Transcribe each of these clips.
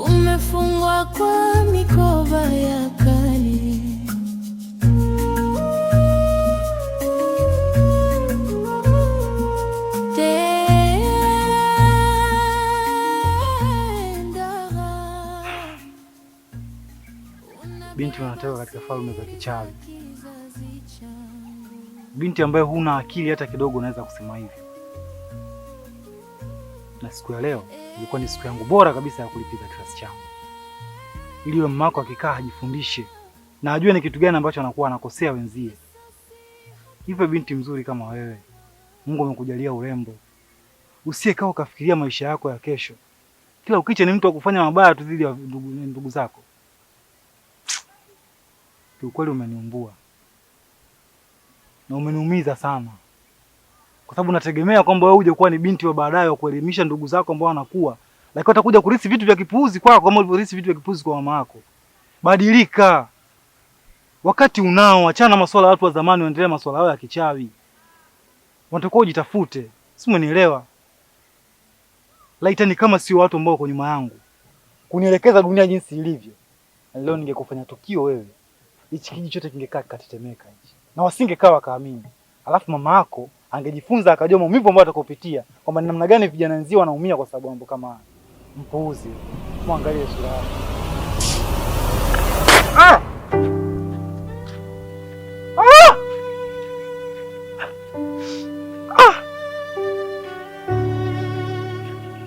Umefungwa kwa mikoba ya kale. Binti wanatoka katika falme za kichawi. Binti ambaye huna akili hata kidogo, unaweza kusema hivyo. Na siku ya leo ilikuwa ni siku yangu bora kabisa ya kulipiza kisasi changu, ili yule mamako akikaa ajifundishe na ajue ni kitu gani ambacho anakuwa anakosea wenzie. Hivyo binti mzuri kama wewe, Mungu amekujalia urembo, usiyekaa ukafikiria maisha yako ya kesho. Kila ukicha ni mtu wa kufanya mabaya tu dhidi ya ndugu zako. Kiukweli umeniumbua na umeniumiza sana, kwa sababu nategemea kwamba wewe uje kuwa ni binti wa baadaye wa kuelimisha ndugu zako ambao wanakuwa, lakini utakuja kurithi vitu vya kipuuzi kwako kama ulivyorithi vitu vya kipuuzi kwa mama yako. Badilika, wakati unao. Achana masuala ya watu wa zamani, uendelee masuala yao ya kichawi. Unatakiwa ujitafute, si umenielewa? Laitani kama sio watu ambao wako nyuma yangu kunielekeza dunia jinsi ilivyo, na leo ningekufanya tukio wewe, hichi kijiji chote kingekaa kikatetemeka hichi, na wasingekaa wakaamini. Alafu mama yako angejifunza akajua maumivu ambayo atakopitia, kwamba ni namna gani vijana wenzio wanaumia kwa sababu mambo kama haya. Mpuuzi, muangalie sura yake. Ah! Ah! Ah!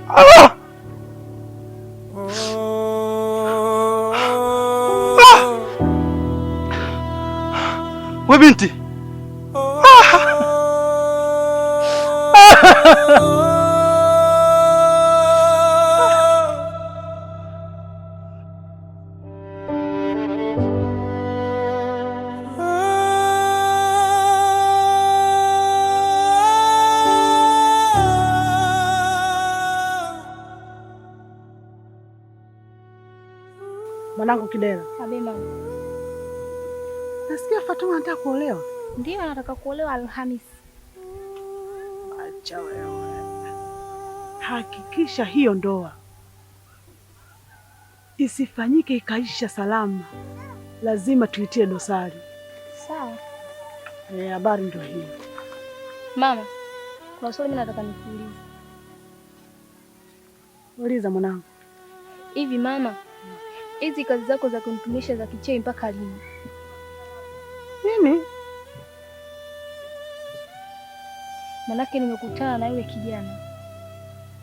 Ah! We binti. Mwanangu Kidera. Mama. Nasikia Fatuma anataka kuolewa. Ndio, anataka kuolewa Alhamisi. Acha wewe. Hakikisha hiyo ndoa isifanyike ikaisha salama. Lazima tuitie dosari. Sawa. Habari ndio hiyo. Mama, kuna swali mimi nataka nikuulize. Uliza mwanangu. Hivi mama, hizi kazi zako za kunitumisha za kichei mpaka lini? Nini? Manake nimekutana na yule kijana.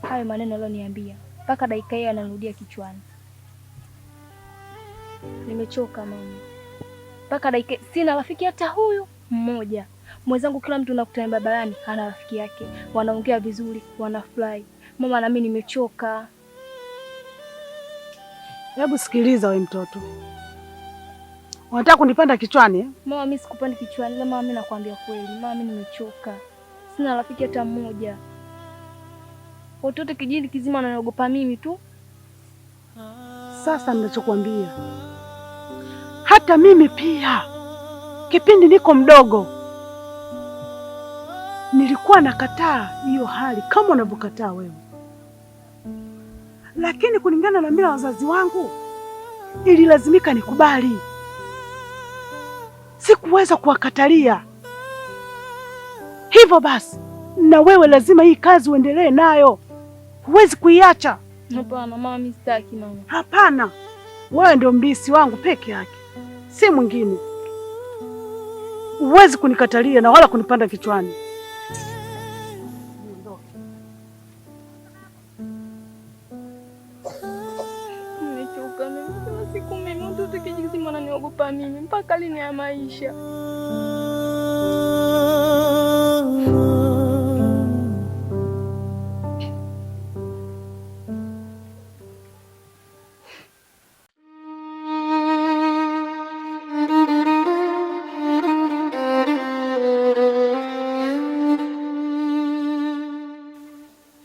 Hayo maneno aliyoniambia mpaka dakika hii anarudia kichwani. Nimechoka mama. Mpaka dakika sina rafiki hata huyu mmoja. Mwenzangu kila mtu nakutana barabarani ana rafiki yake. Wanaongea vizuri, wanafurahi. Mama na mimi nimechoka. Hebu sikiliza wewe mtoto. Unataka kunipanda kichwani eh? Mama mimi sikupandi kichwani, mama mimi nakwambia kweli. Mama mimi nimechoka. Sina rafiki hata mmoja. Watoto kijiji kizima wananiogopa mimi tu. Sasa ninachokuambia, hata mimi pia kipindi niko mdogo nilikuwa nakataa hiyo hali kama unavyokataa wewe, lakini kulingana na mila wazazi wangu ililazimika nikubali. Sikuweza kuwakatalia. Hivyo basi na wewe lazima hii kazi uendelee nayo, huwezi kuiacha. Hapana mama, mimi sitaki mama. Hapana, wewe ndio mlisi wangu peke yake, si mwingine. Huwezi kunikatalia na wala kunipanda kichwani. Nimechoka mimi. Kila siku mimi mtoto kijiji kizima ananiogopa mimi. Mpaka lini ya maisha?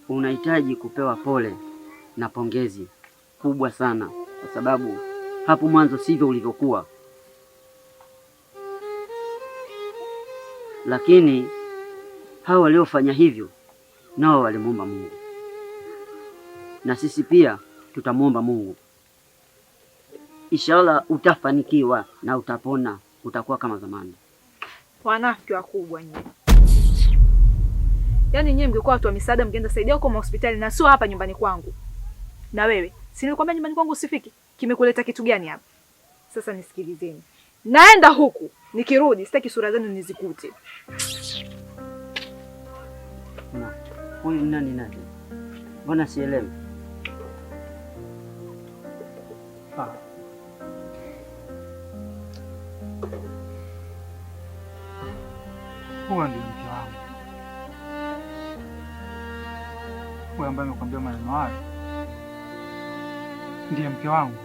Unahitaji kupewa pole na pongezi kubwa sana, kwa sababu hapo mwanzo sivyo ulivyokuwa. lakini hao waliofanya hivyo nao walimuomba Mungu, na sisi pia tutamuomba Mungu. Inshallah utafanikiwa na utapona, utakuwa kama zamani. Wanafiki wakubwa nyinyi. Yaani nyinyi mngekuwa watu wa misaada, mngeenda saidia huko hospitali na sio hapa nyumbani kwangu. Na wewe, si nilikwambia nyumbani kwangu usifiki? Kimekuleta kitu gani hapa? Sasa nisikilizeni. Naenda huku, nikirudi sitaki sura zenu nizikute. Huyu nani? Mbona sielewi? Huyo ndio mke wangu. Huyo ambaye amekwambia maneno hayo ndiye mke wangu,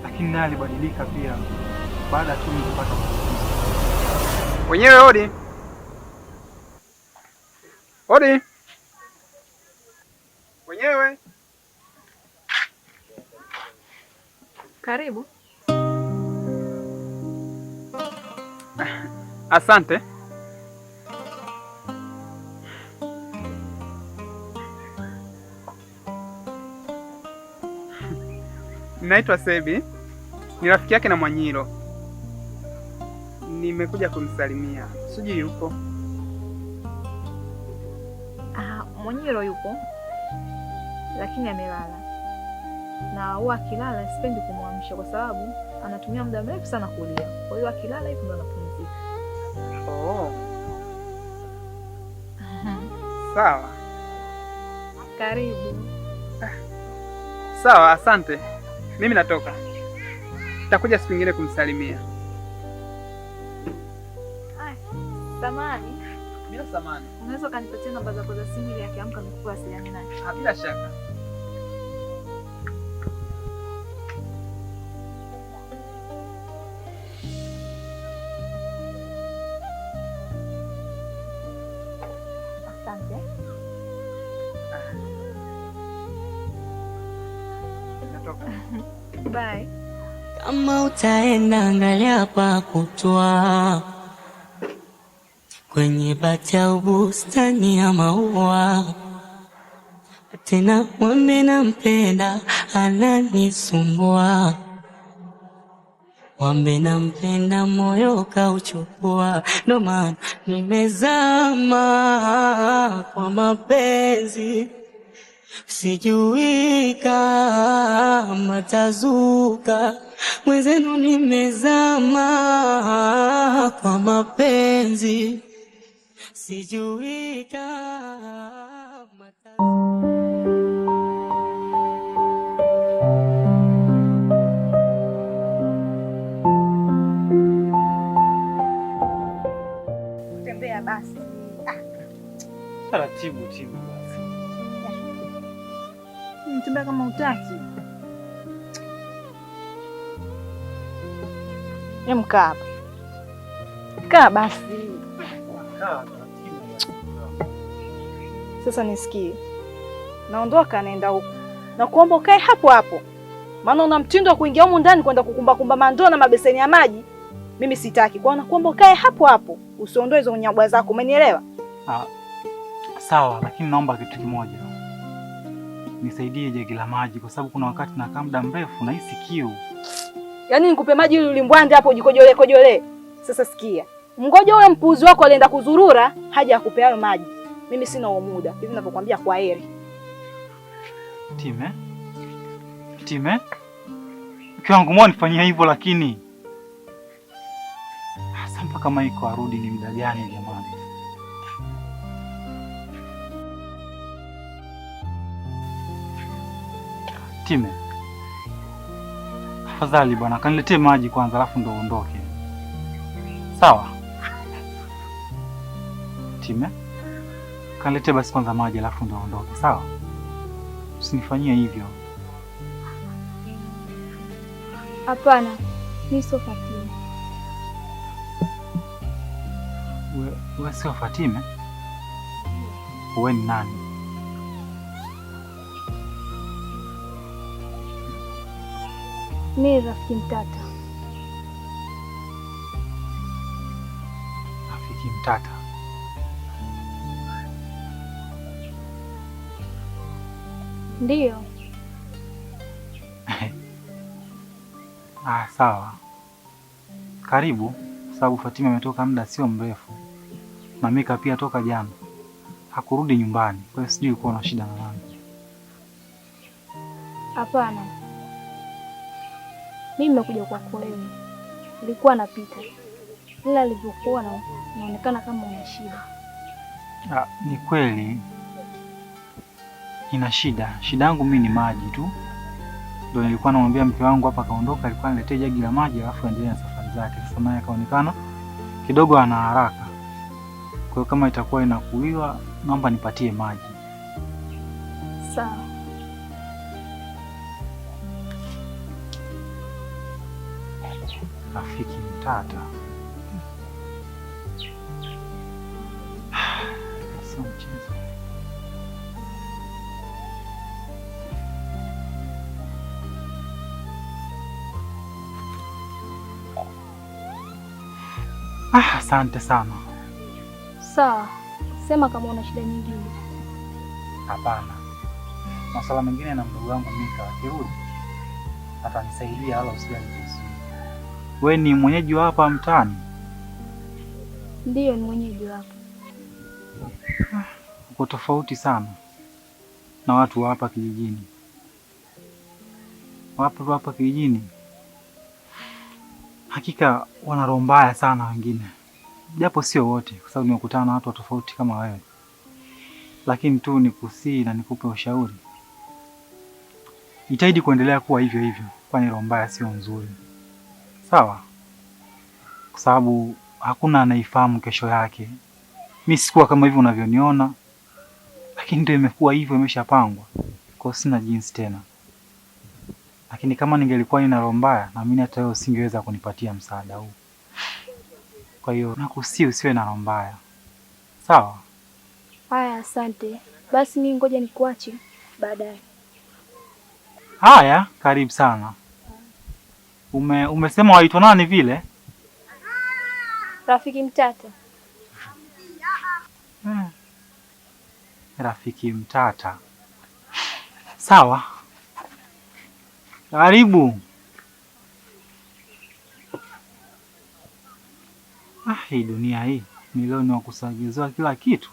lakini naye alibadilika pia baada tu kupata wenyewe. Odi, odi wenyewe. Karibu. Asante. Naitwa Sebi, ni rafiki yake na Mwanyiro. Nimekuja kumsalimia. Sijui yupo. Mwanyiro yupo, lakini amelala. Na huwa akilala sipendi kumwamsha kwa sababu anatumia muda mrefu sana kulia. Kwa hiyo akilala hivi ndo anapumzika. Oh. Sawa. Karibu. Sawa, asante. Mimi natoka. Nitakuja siku nyingine kumsalimia. Samani. Bila samani. Unaweza kanipatia namba zako za simu ili akiamka nikupe asiliane naye? Bila shaka. Asante. Natoka. Bye. Kama utaenda angalia pa kutwa kwenye bati au bustani ya maua, tena mwambe nampenda ananisumbua, mwambe nampenda moyo kauchukua, ndo maana nimezama kwa mapenzi, sijui kama tazuka, mwenzenu nimezama kwa mapenzi, sijui kama tazuka. Tembea basi. taratibu basi. Tembea kama utaki. Kaa hapa. Kaa basi. Sasa nisikie. Naondoka naenda huko. Na kuomba ukae hapo hapo. Maana una mtindo wa kuingia humu ndani kwenda kukumba mandoo na mabeseni ya maji. Mimi sitaki. Kwa nakuomba ukae hapo hapo. Usiondoe hizo nyabwa zako. Umenielewa? Sawa, lakini naomba kitu kimoja. Nisaidie jagi la maji kwa sababu kuna wakati nakaa muda mrefu na hisi kiu. Yaani nikupe maji ili ulimbwande hapo ujikojole. Sasa sikia. Mgoja ule mpuzi wako alienda kuzurura, haja akupe hayo maji. Mimi sina huo muda. Hivi ninapokuambia kwa heri. Time? Mke wangu mbona nifanyia hivyo lakini? Sasa mpaka Maiko arudi ni muda gani jamani? Time. Afadhali bwana, kaniletee maji kwanza alafu ndo uondoke. Sawa? Time. Kaniletee basi kwanza maji alafu ndo uondoke, sawa? Usinifanyie hivyo. Hapana, mimi sio Fatima. Wewe sio Fatima? Wewe ni nani? Mimi rafiki Mtata. Rafiki Mtata. Ndiyo. Sawa. Karibu, sababu Fatima ametoka muda sio mrefu. Na Mika pia toka jana hakurudi nyumbani, kwa hiyo sijui uko na shida na nani. Hapana, mimi nimekuja kwako wewe. Nilikuwa napita, ila alivyokuwa naonekana kama una shida. Ni kweli ina shida. Shida yangu mimi ni maji tu. Ndio nilikuwa namwambia mke wangu hapa kaondoka, alikuwa aniletee jagi la maji alafu aendelee na safari zake. Sasa naye akaonekana kidogo ana haraka. Kwa hiyo kama itakuwa inakuliwa, naomba nipatie maji. Sawa. Rafiki Mtata. Sasa mchezo. Asante sana. Sawa. Sema kama una shida nyingine. Hapana. Masuala mengine na mdogo wangu Mika akirudi atanisaidia, wala usijali. Wewe ni mwenyeji wa hapa mtaani? Ndiyo, ni mwenyeji wa hapa. Uko tofauti sana na watu wa hapa kijijini. Watu wa hapa kijijini hakika wana roho mbaya sana wengine. Japo sio wote, kwa sababu nimekutana na watu tofauti kama wewe. Lakini tu nikusii na nikupe ushauri. Jitahidi kuendelea kuwa hivyo hivyo, kwani roho mbaya sio nzuri. Sawa? Kwa sababu hakuna anaifahamu kesho yake. Mimi sikuwa kama hivyo unavyoniona, lakini ndio imekuwa hivyo, imeshapangwa. Kwa sina jinsi tena. Lakini kama ningelikuwa nina roho mbaya, naamini hata wewe usingeweza kunipatia msaada huu. Kwa hiyo nakusii usiwe na roho mbaya. Sawa? Haya, asante. Basi mimi ngoja nikuache baadaye. Haya, karibu sana. Umesema waitwa nani vile? Rafiki Mtata. Rafiki Mtata. Sawa. Karibu. Hii dunia hii milioni wa kusagiziwa kila kitu.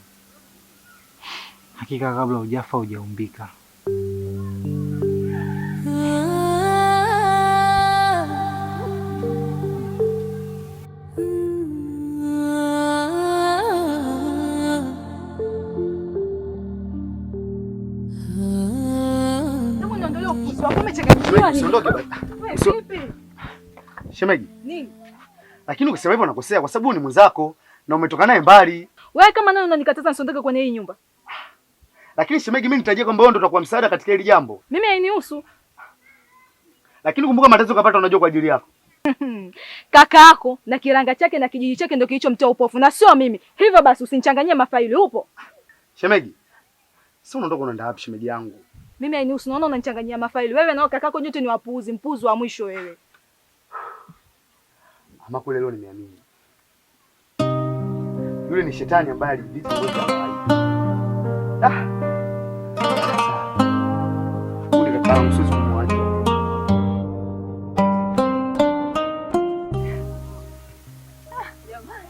Hakika kabla hujafa hujaumbika. Shemeji. Nini? Lakini ukisema hivyo unakosea kwa sababu ni mwenzako na umetoka naye mbali. Wewe kama nani unanikataza nisondoke kwenye hii nyumba? Lakini shemeji, mimi nitajia kwamba wewe ndio utakuwa msaada katika hili jambo. Mimi hainihusu. Lakini kumbuka mateso kapata unajua kwa ajili yako. Kaka yako na kiranga chake na kijiji chake ndio kilichomtoa upofu na sio mimi. Hivyo basi usinichanganyie mafaili upo. Shemeji. Sasa unaondoka unaenda wapi shemeji yangu? Mimi hainihusu, naona unanichanganyia mafaili. Wewe na kakako nyote ni wapuuzi, mpuzi wa mwisho wewe. Ama kule leo nimeamini. Yule ni shetani ambaye alivita wote hapa. Kule kaka msuzi kumwacha. Jamani.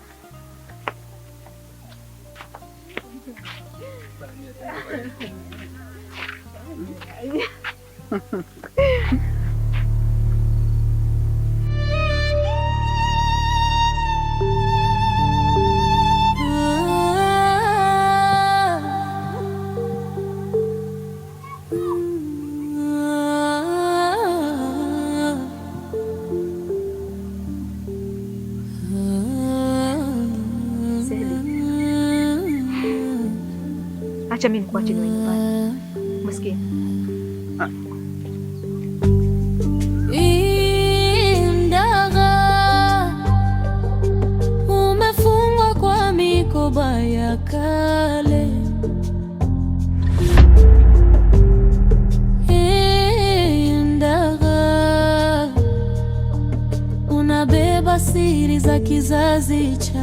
Acha mimi nikuache niwe nyumbani. Umesikia? Indaga umefungwa kwa mikoba ya kale. Indaga unabeba siri za kizazi cha